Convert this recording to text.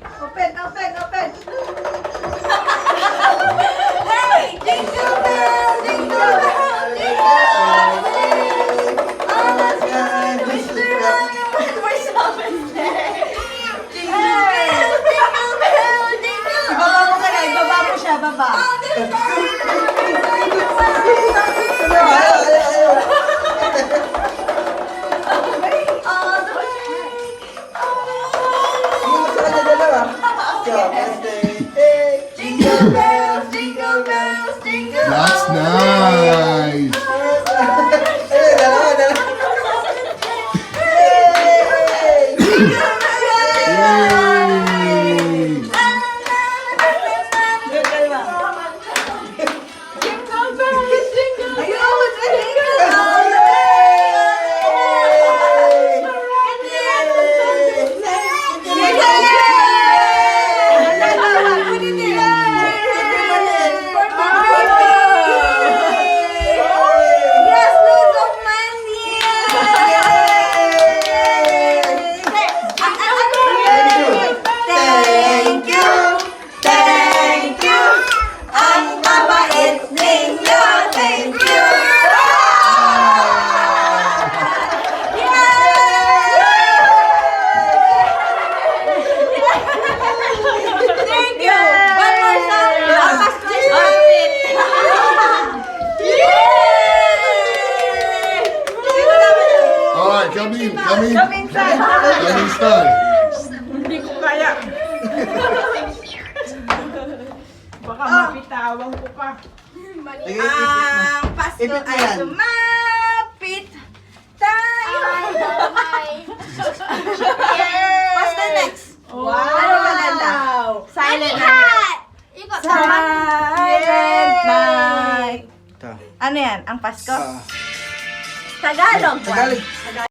Open, open, open. Hey! Jingle bell, jingle bell, jingle all the way. All the children wish to run and for someday. Jingle bell, jingle bell, jingle. Ibaba mo ka na, ibaba mo siya, baba. All the Jingle bells, jingle bells, jingle That's all the nice. Yay! Alright, come in, come in. Come inside. Come inside. Hindi ko kaya. Baka mapitawan ko pa. Ang Pasko ay sumapit. Tayo. What's the next? Wow! Ano maganda? Silent night. Ikot. Silent night. Ito. Ano yan? Ang Pasko? Ah. Tagalog. Tagalog.